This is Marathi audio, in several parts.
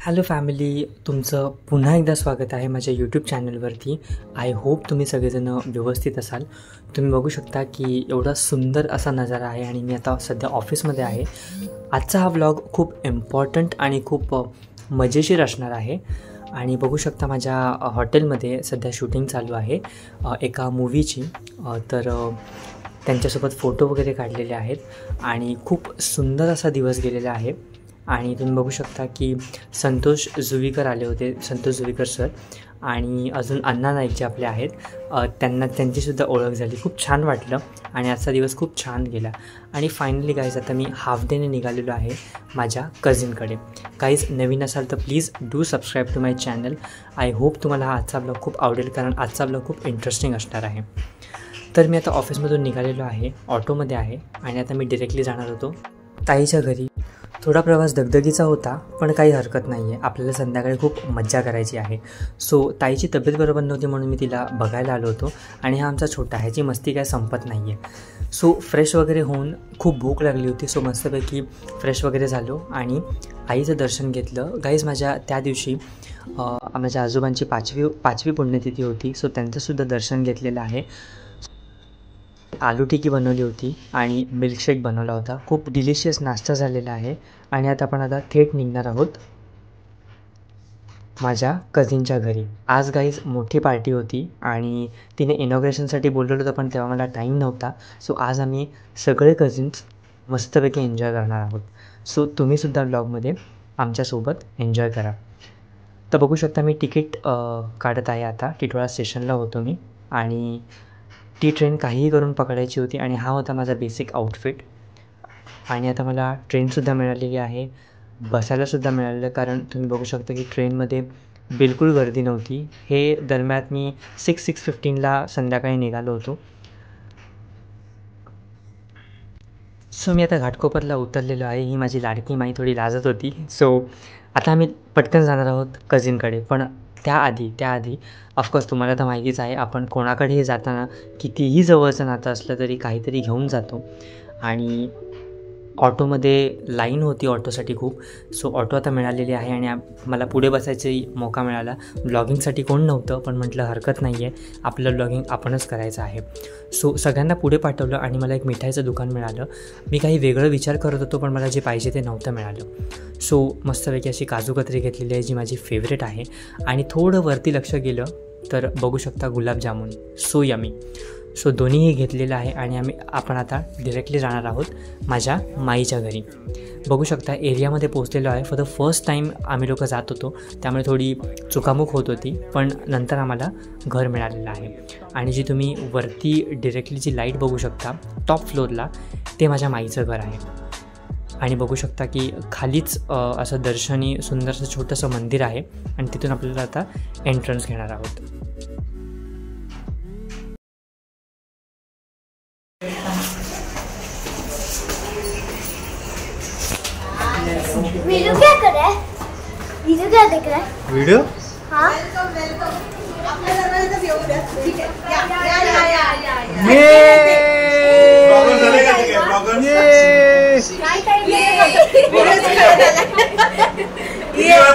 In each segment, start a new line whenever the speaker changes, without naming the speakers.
हॅलो फॅमिली, तुमचं पुन्हा एकदा स्वागत आहे माझ्या यूट्यूब चॅनलवरती. आय होप तुम्ही सगळेजण व्यवस्थित असाल. तुम्ही बघू शकता की एवढा सुंदर असा नजारा आहे आणि मी आता सध्या ऑफिसमध्ये आहे. आजचा हा व्लॉग खूप इम्पॉर्टंट आणि खूप मजेशीर असणार आहे. आणि बघू शकता माझ्या हॉटेलमध्ये सध्या शूटिंग चालू आहे एका मूवीची. तर त्यांच्यासोबत फोटो वगैरे काढलेले आहेत आणि खूप सुंदर असा दिवस गेलेला आहे. आणि तुम्ही बघू शकता की संतोष जुवीकर आले होते, संतोष जुवीकर सर, आणि अजून अण्णा नाईक जे आपले आहेत त्यांचीसुद्धा ओळख झाली. खूप छान वाटलं आणि आजचा दिवस खूप छान गेला. आणि फायनली गाईज आता मी हाफ डेने निघालेलो आहे माझ्या कझिनकडे. गाईज नवीन असाल तर please do subscribe to my channel. I hope तुम्हाला हा आजचा ब्लॉग खूप आवडेल, कारण आजचा ब्लॉग खूप इंटरेस्टिंग असणार आहे. तर मी आता ऑफिसमधून निघालेलो आहे, ऑटोमध्ये आहे आणि आता मी डिरेक्टली जाणार होतो ताईच्या घरी. थोडा प्रवास दगदगीचा होता, पण काही हरकत नाही आहे, आपल्याला संध्याकाळी खूप मज्जा करायची आहे. सो ताईची तब्येत बरोबर नव्हती म्हणून मी तिला बघायला आलो होतो. आणि हा आमचा छोटा, ह्याची मस्ती काय संपत नाही आहे. सो फ्रेश वगैरे होऊन खूप भूक लागली होती. सो मस्तपैकी फ्रेश वगैरे झालो आणि आईचं दर्शन घेतलं. गाईज माझ्या त्या दिवशी माझ्या आजोबांची पाचवी पुण्यतिथी होती. सो त्यांचंसुद्धा दर्शन घेतलेलं आहे. आलू टिक्की बनवली होती आणि मिल्कशेक बनवला होता. खूप डिलिशियस नाश्ता झालेला आहे. आणि आता थेट निघणार आहोत माझ्या कझिनच्या घरी. आज गाईज मोठी पार्टी होती आणि तिने इनॉग्रेशनसाठी बोलवलं होतं, पण तेव्हा मला टाईम नव्हता. सो आज आम्ही सगळे कझिन्स मस्तपैकी एन्जॉय करणार आहोत. सो तुम्हीसुद्धा व्लॉगमध्ये आमच्यासोबत एन्जॉय करा. तर बघू शकता मी तिकीट काढत आहे. आता टिटवाळा स्टेशनला होतो मी आणि ती ट्रेन काहीही करून पकडायची होती आणि हा होता माझा बेसिक आउटफिट. आणि आता मला ट्रेनसुद्धा मिळालेली आहे, बसायलासुद्धा मिळालेलं, कारण तुम्ही बघू शकता की ट्रेनमध्ये बिलकुल गर्दी नव्हती. हे दरम्यान मी 6:15 संध्याकाळी निघालो होतो. सो मी आता घाटकोपरला उतरलेलो आहे. ही माझी लाडकी माई थोडी लाजत होती. सो आता आम्ही पटकन जाणार आहोत कझिनकडे. पण त्याआधी ऑफकोर्स तुम्हाला तर माहितीच आहे, आपण कोणाकडेही जाताना कितीही जवळचं नातं असलं तरी काहीतरी घेऊन जातो. आणि ऑटोमध्ये लाईन होती ऑटोसाठी खूप. सो ऑटो आता मिळालेली आहे आणि मला पुढे बसायची मौका मिळाला. ब्लॉगिंगसाठी कोण नव्हतं, पण म्हटलं हरकत नाही आहे, आपलं ब्लॉगिंग आपणच करायचं आहे. सो सगळ्यांना पुढे पाठवलं आणि मला एक मिठाईचं दुकान मिळालं. मी काही वेगळं विचार करत होतो, पण मला जे पाहिजे ते नव्हतं मिळालं. सो मस्तपैकी अशी काजू कतरी घेतलेली आहे, जी माझी फेवरेट आहे. आणि थोडं वरती लक्ष गेलं तर बघू शकता गुलाबजामुन, सो यमी. सो दोन्हीही घेतलेलं आहे आणि आपण आता डिरेक्टली जाणार आहोत माझ्या माईच्या घरी. बघू शकता एरियामध्ये पोहोचलेलो आहे. फॉर द फर्स्ट टाईम आम्ही लोक जात होतो, त्यामुळे थोडी चुकामुक होत होती, पण नंतर आम्हाला घर मिळालेलं आहे. आणि जी तुम्ही वरती डिरेक्टली जी लाईट बघू शकता टॉप फ्लोअरला, ते माझ्या माईचं घर आहे. आणि बघू शकता की खालीच असं दर्शनी सुंदरसं छोटंसं मंदिर आहे आणि तिथून आपल्याला आता एंट्रन्स घेणार आहोत.
वीडियो क्या कर रहा है? वीडियो क्या देख रहा है?
वीडियो?
हाँ।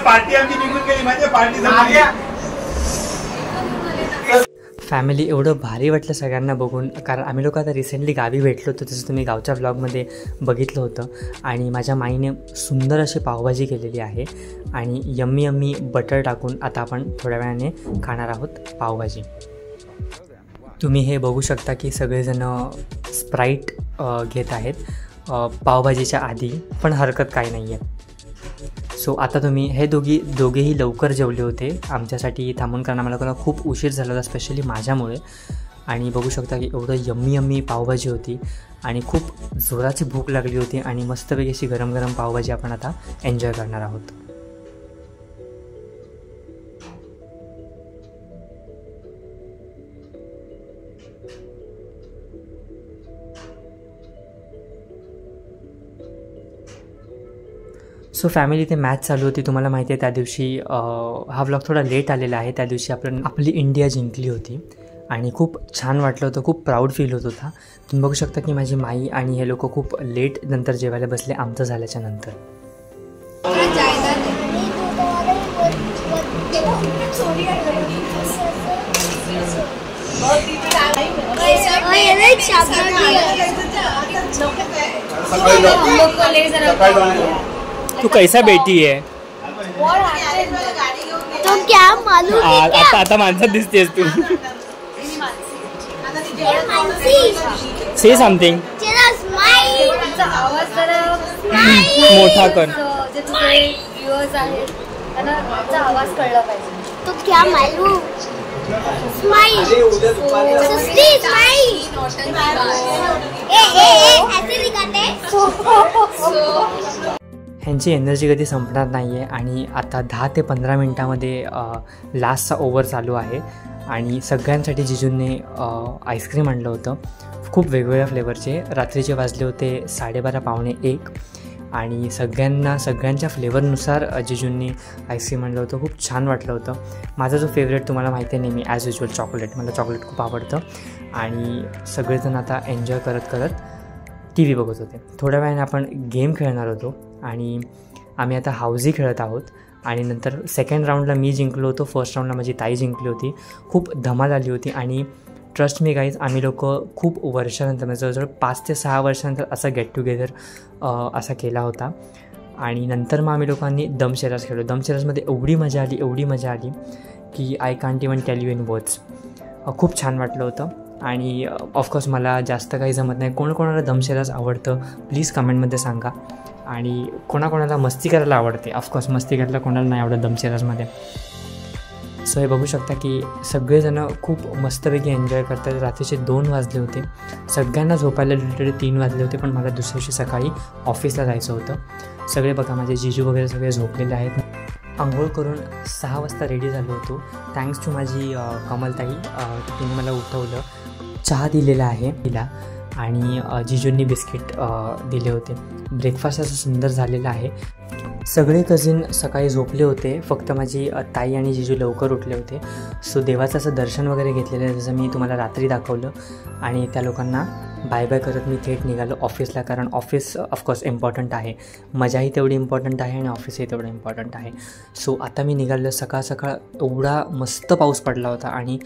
पार्टी आमची निघून गेली, म्हणजे पार्टी झाली.
फॅमिली एवढं भारी वाटलं सगळ्यांना बघून, कारण आम्ही लोक आता रिसेंटली गावी भेटलो होतो, जसं तुम्ही गावच्या व्लॉगमध्ये बघितलं होतं. आणि माझ्या माईने सुंदर अशी पावभाजी केलेली आहे आणि यम्मी बटर टाकून आता आपण थोड्या वेळाने खाणार आहोत पावभाजी. तुम्ही हे बघू शकता की सगळेजण स्प्राईट घेत आहेत पावभाजीच्या आधी, पण हरकत काही नाही आहे. सो आता तुम्ही हे दोघेही लवकर जेवले होते आमच्यासाठी थांबून, कारण आम्हाला खूप उशीर झाला होता, स्पेशली माझ्यामुळे. आणि बघू शकता की एवढं यम्मी पावभाजी होती आणि खूप जोराची भूक लागली होती आणि मस्तपैकी अशी गरम गरम पावभाजी आपण आता एन्जॉय करणार आहोत. सो फॅमिली, ते मॅच चालू होती, तुम्हाला माहिती आहे. त्या दिवशी हा व्लॉग थोडा लेट आलेला आहे. त्या दिवशी आपली इंडिया जिंकली होती आणि खूप छान वाटलं होतं, खूप प्राऊड फील होत होता. तुम्ही बघू शकता की माझी माई आणि हे लोक खूप लेट नंतर जेवायला बसले आमचं झाल्याच्या नंतर.
मेरे चैप्टर
तू कैसा बेटी है?
तो क्या मालूम
आता माणसात दिसतेस तू. से समथिंग. मोठा कर.
आवाज कळला पाहिजे. तो क्या मालूम. स्माइल. स्माइल. ऐसे दिखाते.
ह्यांची एनर्जी कधी संपणार नाही आहे आणि आता 10 ते 15 मिनटामध्ये लास्टचा ओव्हर चालू आहे आणि सगळ्यांसाठी जिजूंनी आईस्क्रीम आणलं होतं. खूप वेगवेगळ्या फ्लेवरचे. रात्रीचे वाजले होते 12:30 पावणे 1 आणि सगळ्यांच्या फ्लेवरनुसार जिजूंनी आईस्क्रीम आणलं होतं. खूप छान वाटलं होतं. माझा जो फेवरेट तुम्हाला माहिती आहे नेहमी ॲज युजल चॉकलेट. मला चॉकलेट खूप आवडतं आणि सगळेजण आता एन्जॉय करत टी व्ही बघत होते. थोड्या वेळाने आपण गेम खेळणार होतो आणि आम्ही आता हाऊजी खेळत आहोत आणि नंतर सेकंड राऊंडला मी जिंकलो होतो. फर्स्ट राऊंडला माझी ताई जिंकली होती. खूप धमाल आली होती आणि ट्रस्ट मी गाईज आम्ही लोक खूप वर्षानंतर म्हणजे जवळजवळ 5 ते 6 वर्षानंतर असा गेट टुगेदर असा केला होता आणि नंतर मग आम्ही लोकांनी दमशराज खेळलो. दमशराजमध्ये एवढी मजा आली की I can't even tell you in words. खूप छान वाटलं होतं आणि ऑफकोर्स मला जास्त काही जमत नाही. कोणाला दमशराज आवडतं प्लीज कमेंटमध्ये सांगा आणि कोणाला मस्ती करायला आवडते. ऑफकोर्स मस्ती करायला कोणाला नाही आवडत दमशराजमध्ये. सो हे बघू शकता की सगळेजणं खूप मस्तपैकी एन्जॉय करतात. रात्रीचे 2 वाजले होते. सगळ्यांना झोपायला लिटरली 3 वाजले होते पण मला दुसऱ्या दिवशी सकाळी ऑफिसला जायचं होतं. सगळे बघा माझे जिजू वगैरे सगळे झोपलेले आहेत. आंघोळ करून 6 वाजता रेडी झालो होतो. थँक्स टू माझी कमलताई. तिने मला उठवलं, चहा दिलेला आहे तिला आणि जिजूंनी बिस्किट दिले होते. ब्रेकफास्ट असं सुंदर झालेला आहे. सगळे कझिन सकाळी झोपले होते. फक्त माझी ताई आणि जिजू लवकर उठले होते. सो देवाचं असं दर्शन वगैरे घेतलेलं आहे जसं मी तुम्हाला रात्री दाखवलं आणि त्या लोकांना बाय बाय करत मी थेट निघालो ऑफिसला. कारण ऑफिस ऑफकोर्स इम्पॉर्टंट आहे. मजाही तेवढी इम्पॉर्टंट आहे आणि ऑफिसही तेवढं इम्पॉर्टंट आहे. सो आता मी निघालो. सकाळ एवढा मस्त पाऊस पडला होता आणि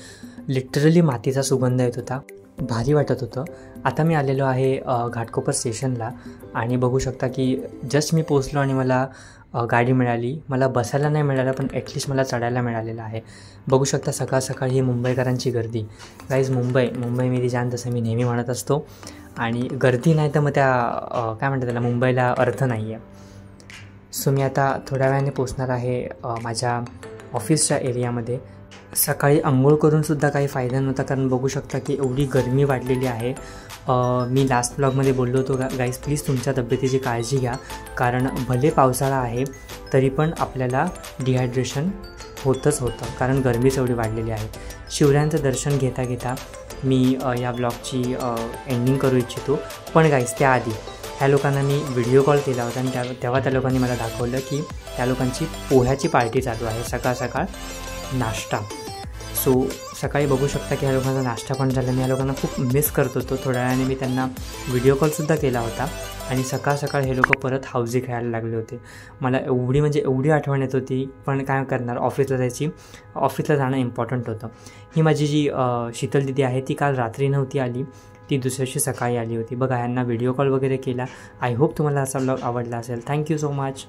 लिटरली मातीचा सुगंध येत होता. भारी वाटत होतं. आता मी आलेलो आहे घाटकोपर स्टेशनला आणि बघू शकता की जस्ट मी पोचलो आणि मला गाडी मिळाली. मला बसायला नाही मिळालं पण ॲटलिस्ट मला चढायला मिळालेलं आहे. बघू शकता सकाळ ही मुंबईकरांची गर्दी. गाईज मुंबई मी जाण तसं मी नेहमी म्हणत असतो आणि गर्दी नाही तर मग त्या काय म्हणतात त्याला मुंबईला अर्थ नाही आहे. सो मी आता थोड्या वेळाने पोचणार आहे माझ्या ऑफिसच्या एरियामध्ये. सकाळी अंघोळ करूनसुद्धा काही फायदा नव्हता कारण बघू शकता की एवढी गरमी वाढलेली आहे. मी लास्ट ब्लॉगमध्ये बोललो होतो गाईज प्लीज तुमच्या तब्येतीची काळजी घ्या कारण भले पावसाळा आहे तरी पण आपल्याला डिहायड्रेशन होतंच होतं कारण गरमीच एवढी वाढलेली आहे. शिवरायांचं दर्शन घेता मी या ब्लॉगची एंडिंग करू इच्छितो. पण गाईज त्याआधी ह्या लोकांना मी व्हिडिओ कॉल केला होता आणि तेव्हा त्या लोकांनी मला दाखवलं की त्या लोकांची पोह्याची पार्टी चालू आहे सकाळ नाश्ता. सो सकाळी बघू शकता की ह्या लोकांचा नाश्ता पण झाला. मी ह्या लोकांना खूप मिस करत होतो. थोड्या वेळाने मी त्यांना व्हिडिओ कॉलसुद्धा केला होता आणि सकाळ हे लोक परत हाऊजी खेळायला लागले होते. मला एवढी आठवण येत होती पण काय करणार ऑफिसला जाणं इम्पॉर्टंट होतं. ही माझी जी शीतल दिदी आहे ती काल रात्री नव्हती आली, ती दुसऱ्या दिवशी सकाळी आली होती. बघा ह्यांना व्हिडिओ कॉल वगैरे केला. आय होप तुम्हाला असा ब्लॉग आवडला असेल. Thank you so much.